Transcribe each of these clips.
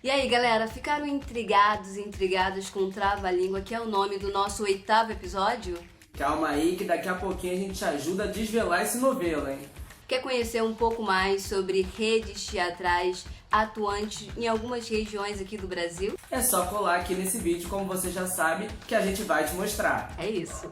E aí, galera, ficaram intrigados e intrigadas com o Trava-Língua, que é o nome do nosso 8º episódio? Calma aí que daqui a pouquinho a gente ajuda a desvelar esse novelo, hein? Quer conhecer um pouco mais sobre redes teatrais atuantes em algumas regiões aqui do Brasil? É só colar aqui nesse vídeo, como você já sabe, que a gente vai te mostrar. É isso.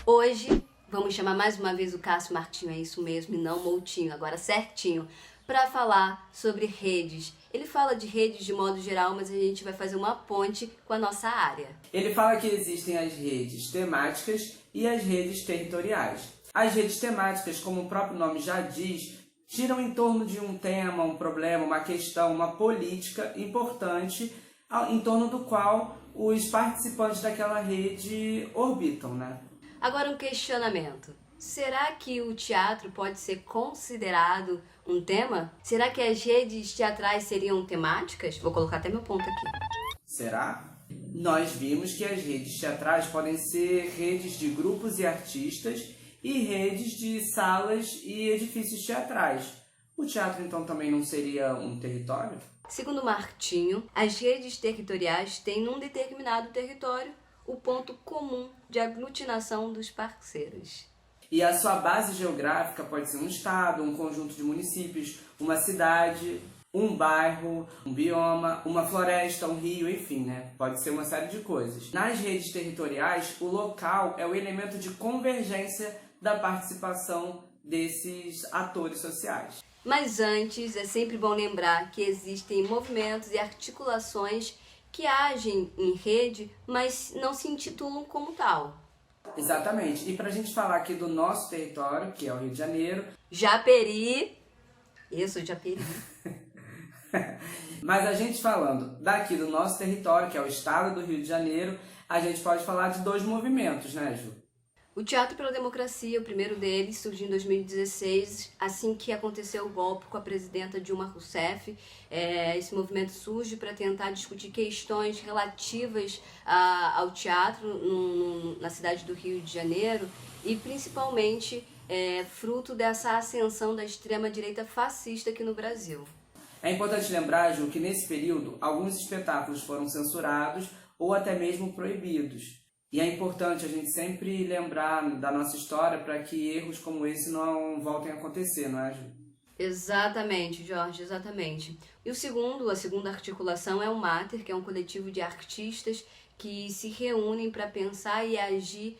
Hoje vamos chamar mais uma vez o Cássio Martinho, é isso mesmo, e não Moutinho, agora certinho, para falar sobre redes. Ele fala de redes de modo geral, mas a gente vai fazer uma ponte com a nossa área. Ele fala que existem as redes temáticas e as redes territoriais. As redes temáticas, como o próprio nome já diz, giram em torno de um tema, um problema, uma questão, uma política importante em torno do qual os participantes daquela rede orbitam, né? Agora um questionamento. Será que o teatro pode ser considerado um tema? Será que as redes teatrais seriam temáticas? Vou colocar até meu ponto aqui. Será? Nós vimos que as redes teatrais podem ser redes de grupos e artistas e redes de salas e edifícios teatrais. O teatro, então, também não seria um território? Segundo Martinho, as redes territoriais têm num determinado território o ponto comum de aglutinação dos parceiros. E a sua base geográfica pode ser um estado, um conjunto de municípios, uma cidade, um bairro, um bioma, uma floresta, um rio, enfim, né? Pode ser uma série de coisas. Nas redes territoriais, o local é o elemento de convergência da participação desses atores sociais. Mas antes, é sempre bom lembrar que existem movimentos e articulações que agem em rede, mas não se intitulam como tal. Exatamente. E para a gente falar aqui do nosso território, que é o Rio de Janeiro... Japeri. Eu sou de Japeri. Mas a gente falando daqui do nosso território, que é o estado do Rio de Janeiro, a gente pode falar de dois movimentos, né, Ju? O Teatro pela Democracia, o primeiro deles, surgiu em 2016, assim que aconteceu o golpe com a presidenta Dilma Rousseff. Esse movimento surge para tentar discutir questões relativas ao teatro na cidade do Rio de Janeiro e principalmente fruto dessa ascensão da extrema-direita fascista aqui no Brasil. É importante lembrar, Ju, que nesse período alguns espetáculos foram censurados ou até mesmo proibidos. E é importante a gente sempre lembrar da nossa história para que erros como esse não voltem a acontecer, não é, Ju? Exatamente, Jorge, exatamente. E a segunda articulação é o Mater, que é um coletivo de artistas que se reúnem para pensar e agir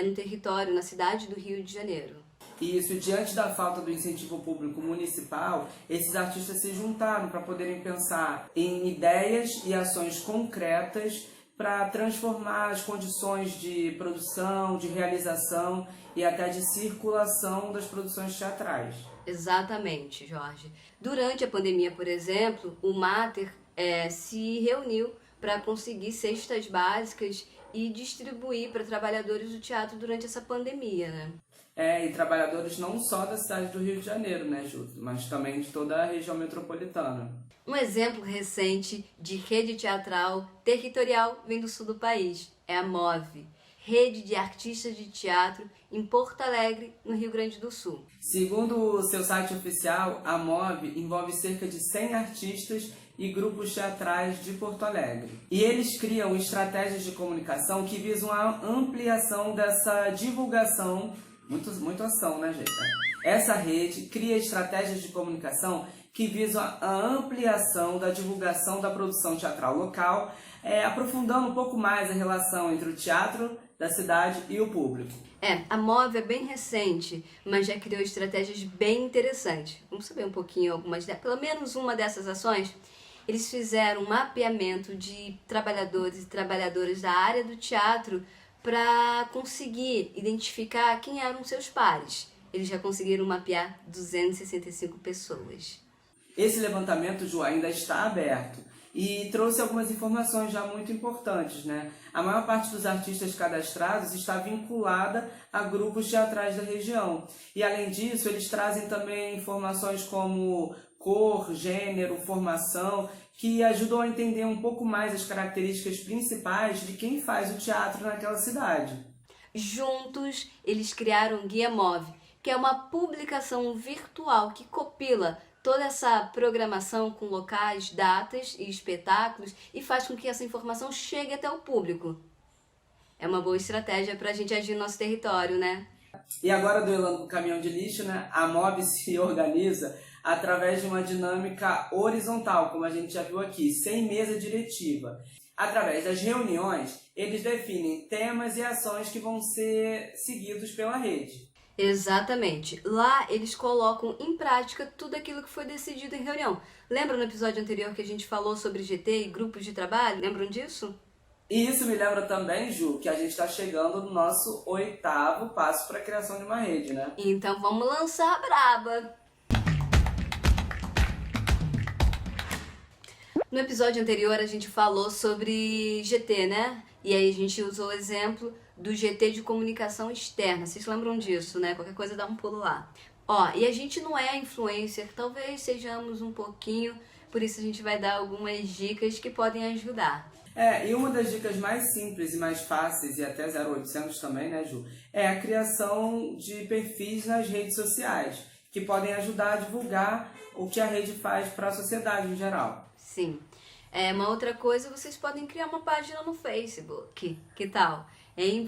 no território, na cidade do Rio de Janeiro. Isso, diante da falta do incentivo público municipal, esses artistas se juntaram para poderem pensar em ideias e ações concretas para transformar as condições de produção, de realização e até de circulação das produções teatrais. Exatamente, Jorge. Durante a pandemia, por exemplo, o Mater se reuniu para conseguir cestas básicas e distribuir para trabalhadores do teatro durante essa pandemia, né? E trabalhadores não só da cidade do Rio de Janeiro, né, Ju, mas também de toda a região metropolitana. Um exemplo recente de rede teatral territorial vem do sul do país, é a MOVE, Rede de Artistas de Teatro em Porto Alegre, no Rio Grande do Sul. Segundo o seu site oficial, a MOVE envolve cerca de 100 artistas e grupos teatrais de Porto Alegre. E eles criam estratégias de comunicação que visam a ampliação dessa divulgação. Muito ação, né, gente? Essa rede cria estratégias de comunicação que visam a ampliação da divulgação da produção teatral local, aprofundando um pouco mais a relação entre o teatro da cidade e o público. A MOVE é bem recente, mas já criou estratégias bem interessantes. Vamos saber um pouquinho pelo menos uma dessas ações. Eles fizeram um mapeamento de trabalhadores e trabalhadoras da área do teatro para conseguir identificar quem eram seus pares. Eles já conseguiram mapear 265 pessoas. Esse levantamento, Ju, ainda está aberto e trouxe algumas informações já muito importantes, né? A maior parte dos artistas cadastrados está vinculada a grupos teatrais da região. E, além disso, eles trazem também informações como cor, gênero, formação, que ajudam a entender um pouco mais as características principais de quem faz o teatro naquela cidade. Juntos, eles criaram o Guia MOVE, que é uma publicação virtual que compila toda essa programação com locais, datas e espetáculos e faz com que essa informação chegue até o público. É uma boa estratégia para a gente agir no nosso território, né? E agora, duelando com o caminhão de lixo, né, a MOB se organiza através de uma dinâmica horizontal, como a gente já viu aqui, sem mesa diretiva. Através das reuniões, eles definem temas e ações que vão ser seguidos pela rede. Exatamente. Lá eles colocam em prática tudo aquilo que foi decidido em reunião. Lembra no episódio anterior que a gente falou sobre GT e grupos de trabalho? Lembram disso? E isso me lembra também, Ju, que a gente está chegando no nosso 8º passo para a criação de uma rede, né? Então vamos lançar a braba! No episódio anterior a gente falou sobre GT, né? E aí a gente usou o exemplo do GT de comunicação externa. Vocês lembram disso, né? Qualquer coisa dá um pulo lá. Ó, e a gente não é influencer, talvez sejamos um pouquinho, por isso a gente vai dar algumas dicas que podem ajudar. E uma das dicas mais simples e mais fáceis, e até 0800 também, né, Ju? É a criação de perfis nas redes sociais, que podem ajudar a divulgar o que a rede faz para a sociedade em geral. Sim. Uma outra coisa, vocês podem criar uma página no Facebook. Que tal?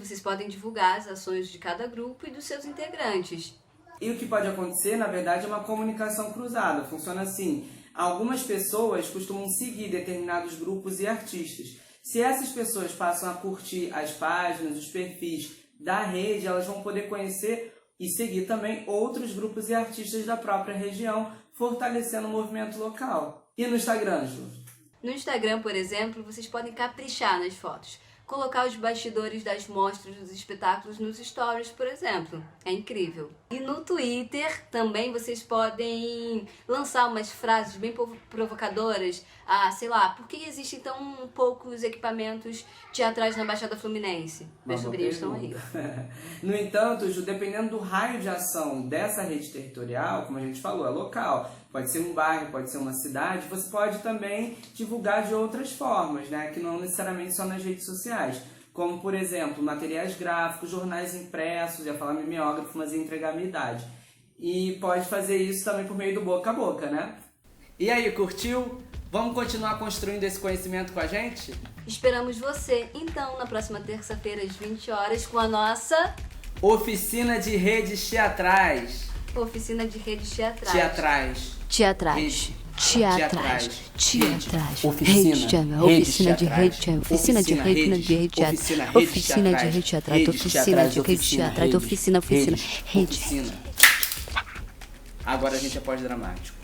Vocês podem divulgar as ações de cada grupo e dos seus integrantes. E o que pode acontecer, na verdade, é uma comunicação cruzada. Funciona assim. Algumas pessoas costumam seguir determinados grupos e artistas. Se essas pessoas passam a curtir as páginas, os perfis da rede, elas vão poder conhecer e seguir também outros grupos e artistas da própria região, fortalecendo o movimento local. E no Instagram, Ju? No Instagram, por exemplo, vocês podem caprichar nas fotos. Colocar os bastidores das mostras dos espetáculos nos stories, por exemplo. É incrível. E no Twitter também vocês podem lançar umas frases bem provocadoras. Sei lá, por que existem tão poucos equipamentos teatrais na Baixada Fluminense? Meus sobrinhos estão aí. No entanto, Ju, dependendo do raio de ação dessa rede territorial, como a gente falou, é local. Pode ser um bairro, pode ser uma cidade. Você pode também divulgar de outras formas, né? Que não necessariamente só nas redes sociais. Como, por exemplo, materiais gráficos, jornais impressos, ia falar mimeógrafo, mas ia entregar a minha idade. E pode fazer isso também por meio do boca a boca, né? E aí, curtiu? Vamos continuar construindo esse conhecimento com a gente? Esperamos você, então, na próxima terça-feira, às 20 horas, com a nossa... Oficina de Redes Teatrais. Oficina de Redes Teatrais. Teatrais. Oficina de rede teatrais. Oficina de rede teatrais. Agora a gente é pós-dramático.